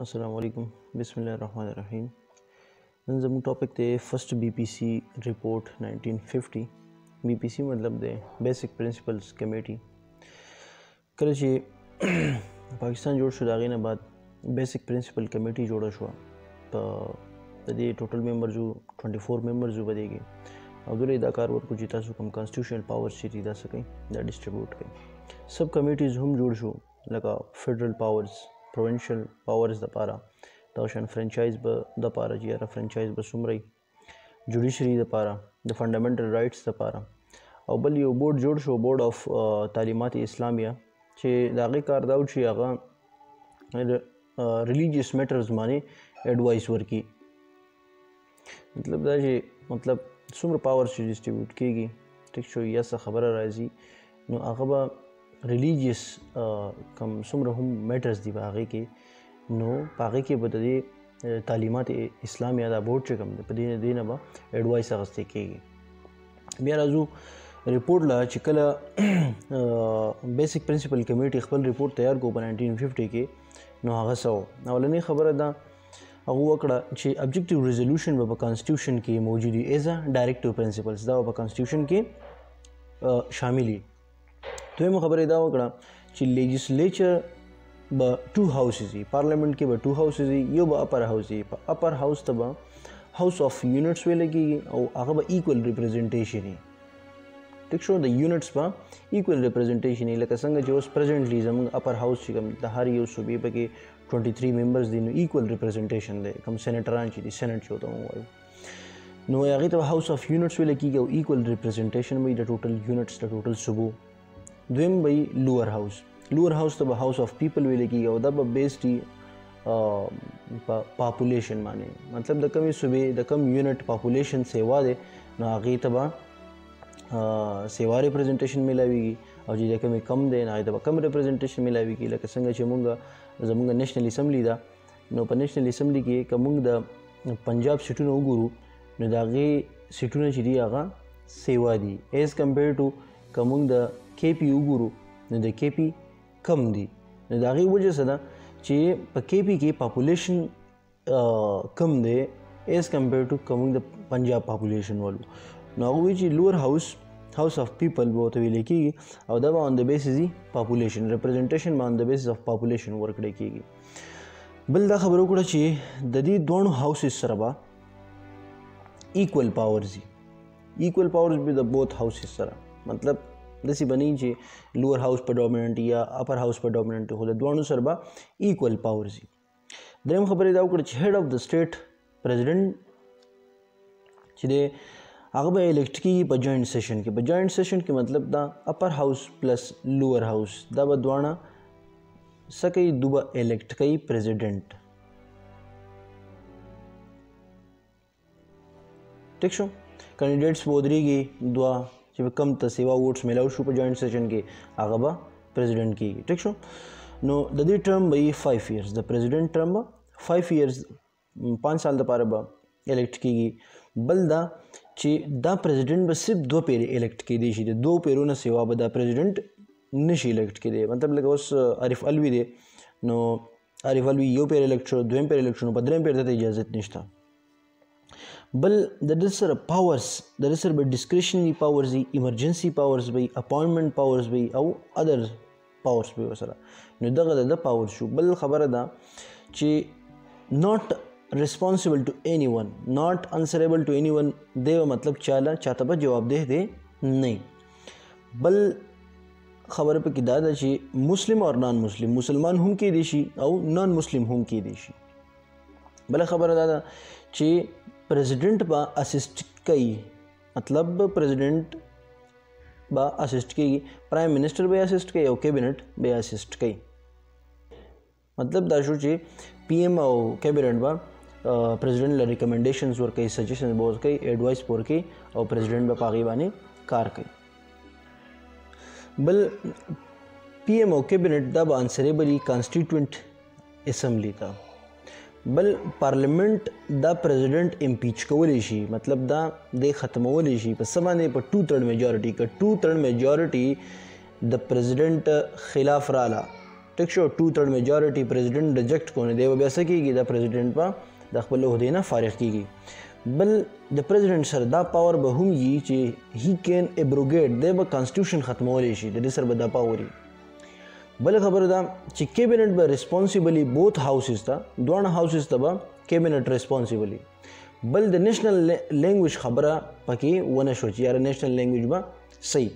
अस्सलाम वालेकुम बिस्मिल्लाहिर्रहमानिर्रहीम। नन ज़मून टॉपिक ते फर्स्ट BPC रिपोर्ट 1950। BPC मतलब दे बेसिक प्रिंसिपल्स कमेटी। कल जे पाकिस्तान जोड़ शो दागे न बाद बेसिक प्रिंसिपल कमेटी जोड़ा शो तो दे टोटल मेंबर जो 24 मेंबर जो बदेगी और दुरे इदाकार वर्क को जीता सो कम कॉन्स्टिट्यूशनल पावर्स चीती दा सकें दा डिस्ट्रीब्यूट करें सब कमेटीज हम जोड़ शो लगा federal powers provincial powers the पारा दाशन फ्रेंचाइज ब द पारा जियारा फ्रेंचाइज ब सुमरई जुडिशरी द पारा द फंडामेंटल राइट्स द पारा और बल यो बोर्ड जोड़ शो बोर्ड ऑफ तालीमात इस्लामिया चे दागे कार दाउड ची आगा रिलीजियस मैटर्स माने एडवाइस वर्की मतलब दा जे मतलब सुमर पावर्स डिस्ट्रीब्यूट कीगी ठीक शो या सा खबर राजी नो आगबा रिलीजियस कम सुमर हम मैटर्स दी बागे के नो पागे के बदले तालीमात इस्लामिया दा बोर्ड चे कम पदीने देना बा एडवाइस अगस्ते केगी बिया राजू रिपोर्ट ला चिकला बेसिक प्रिंसिपल कमेटी खपल रिपोर्ट तैयार को 1950 के नो आगसो अवलनी खबर दा अगु अकड़ा चे ऑब्जेक्टिव रेजोल्यूशन ब कॉन्स्टिट्यूशन के मौजूदी एज अ डायरेक्टिव प्रिंसिपल्स दा ब कॉन्स्टिट्यूशन के शामिली तो खबर दा वकड़ा ची लेजिस्लेचर ब टू हाउसेस पार्लियामेंट के ब टू हाउसेस यो ब अपर हाउस तब हाउस ऑफ यूनिट्स वे लगी और आगे ब इक्वल रिप्रेजेंटेशन है ठीक शो द यूनिट्स बा इक्वल रिप्रेजेंटेशन है लका संग जो प्रेजेंटली जम अपर हाउस ची कम हर यो सुबे बके 23 मेंबर्स दिन इक्वल रिप्रेजेंटेशन दे कम सेनेटरान ची सेनेट चो तो नो आगे तो हाउस ऑफ यूनिट्स वे लगी गो इक्वल रिप्रेजेंटेशन में the total units the total सुबो द्वेम भाई लोअर हाउस तब हाउस ऑफ पीपल वे लगी गो दब बेस्ड ही पॉपुलेशन माने मतलब द कमी सुबह द कम यूनिट पॉपुलेशन सेवा दे न आगे तबा सेवा रिप्रेजेंटेशन मिलावीगी और जी कमी कम दे ना तब कम रिप्रेजेंटेशन मिलावीगी लक संग चमुंगा जमुंगा नेशनल असम्बली दा नो पर नेशनल असम्बली के कमुंग द पंजाब सीटू नो गुरु न दागे सीटू ने चिरी आगा सेवा दी एज कंपेयर टू कमुंग द KP उगुरु न द KP कम दी न दागे वजह से ना चे KP की पॉपुलेशन कम दे एज कंपेयर टू कमुंग द पंजाब पॉपुलेशन वालू ना ची लोअर हाउस ऑफ पीपल बहुत भी लेकी और दबा on the basis he population representation on the basis of population work डेकीगी बल दा खबरों को ची ददी दोनों हाउसेस सरबा इक्वल पावर्स भी द बोथ हाउसेस सरा मतलब दसी बनी ची लोअर हाउस पर डोमिनेंट या अपर हाउस पर डोमिनेंट हो दोनों सरबा इक्वल पावर्स दरेम खबर दाव कर head of the state president चिदे आगे इलेक्ट की जॉइंट सेशन के मतलब दा upper house plus lower house दा बदवाना सकई दुबा इलेक्ट कई प्रेसिडेंट ठीक शो कैंडिडेट्स बोधरीगी दुआ जब कम तसेवा वोट्स मिलाओ शू पर जॉइंट सेशन के आगबा प्रेसिडेंट की ठीक शो नो ददी टर्म भाई 5 इयर्स द प्रेसिडेंट टर्म 5 इयर्स 5 साल द पार बा इलेक्ट की बल दा ची दा प्रेसिडेंट बस सिर्फ 2 पेरे इलेक्ट की देशी दे 2 पेरों न सेवा बदा प्रेसिडेंट निश इलेक्ट की दे मतलब लगा उस आरिफ अलवी दे नो आरिफ अलवी यो पेर इलेक्शन 2 पेर इलेक्शन 15 पेर दे इजाजत निश्ता बल दर पावर्स दर बे डिस्क्रिशनरी पावर्स इमरजेंसी पावर्स भाई अपॉइंटमेंट पावर्स भाई और अदर पावर्स भी वसरा नुदगा द पावर्स शू बल खबर दा ची not responsible to anyone not answerable to anyone देव मतलब चाला चाहता पर जवाब दे नहीं बल खबर पे कि दादा ची मुस्लिम और नॉन मुस्लिम मुसलमान हम की देशी और नॉन मुस्लिम हम की देशी बल खबर दादा ची प्रेसिडेंट बा असिस्ट कई मतलब प्रेसिडेंट बा असिस्ट की प्राइम मिनिस्टर बे असिस्ट कई और कैबिनेट बे असिस्ट कई मतलब दाशु ची PM और कैबिनेट बा प्रेसिडेंट ला रिकमेंडेशंस और कई सजेशंस बोल कई एडवाइस पोर कई और प्रेसिडेंट बा पागी बानी कार कई बल PM और कैबिनेट दा बा आंसरेबली कॉन्स्टिट्यूएंट असम्बली था बल पार्लियामेंट दा प्रेसिडेंट इम्पीच कवलेशी मतलब दा दे ख़त्मवलेशी पर समाने पर 2/3 मेजॉरिटी का 2/3 मेजॉरिटी द प्रेसिडेंट खिलाफ राला ټیک شو 2/3 میجارټي پریزیډنټ ریجیکټ کو نه دی بیا څه کیږي دا پریزیډنټ په د خپل عہدې نه فارغ کیږي بل د پریزیډنټ سره دا پاور به هم وي چې هی کین ابروګیټ دی به کانسټیټیوشن ختمولی شي د دې سره به دا پاور وي بل خبره دا چې کیبینټ به ریسپانسیبلی بوث هاوسز ته دوه هاوسز ته به کیبینټ ریسپانسیبلی بل د نیشنل لینګویج خبره پکې ونه شو چې یاره نیشنل لینګویج به صحیح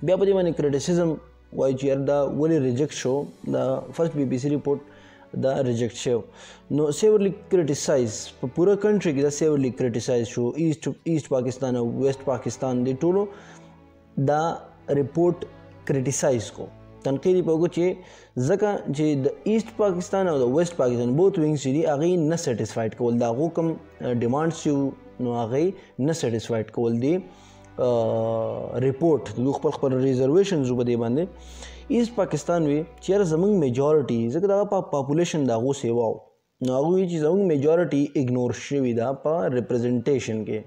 بیا په دې باندې کریټیسیزم وایي چې یاره دا ولې ریجیکټ شو دا فرست BBC ریپورټ دا ریجیکټ شو نو سیورلی کریټیسایز په پوره کنټری کې دا سیورلی کریټیسایز شو ایست پاکستان او ویسٹ پاکستان دی ټولو دا ریپورټ کریټیسایز کو تنقیدی په وګو چې ځکه چې د ایست پاکستان او د ویسٹ پاکستان بوث وینګز چې دي هغې نه سیټسفاید کول د هغو کوم ډیمانډس چې نو هغې نه سیټسفاید کول دي ریپورټ د خپل ریزرویشنز په دې باندې ایست پاکستان وی چې یاره زمونږ میجارټي ځکه دغه پاپولیشن د هغو سیوا و نو هغه وایي چې زمونږ میجارټي اګنور شوي ده په ریپرزنټیشن کې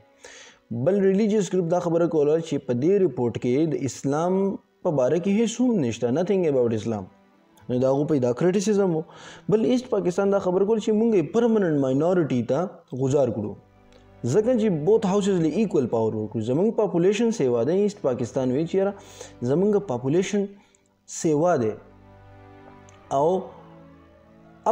بل ریلیجیس ګروپ دا خبره کوله چې په دې ریپورټ کې د اسلام په باره کې هیڅ هم نشته نتھنګ اباؤټ اسلام نو د هغو په دا کریټیسیزم و بل ایست پاکستان دا خبره کوله چې موږ پرمننټ ماینورټي ته غذار کړو ځکه چې بوث هاوسز له ایکول پاور ورکړو زمونږ پاپولیشن سیوا ده ایست پاکستان وی چې یاره زمونږ پاپولیشن سیوا ده او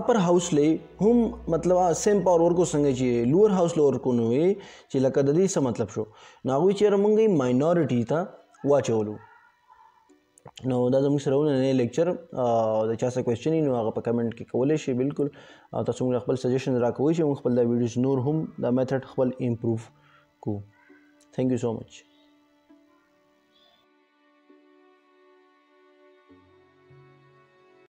اپر هاوس له هم مطلب سیم پاور ورکو څنګه چې لوور هاوس له ورکو نو وي چې لکه د دې څه مطلب شو نو هغوی چې یاره موږ ماینورټي ته واچولو نو دا زموږ سره ونننی لیکچر د چا څه کوېسچن نو هغه په کمنټ کې کولی شي بالکل تاسو موږ خپل سجیشن راکوئ چې موږ خپل دا ویډیوز نور هم دا میتھډ خپل امپروو کو تھینک یو سو مچ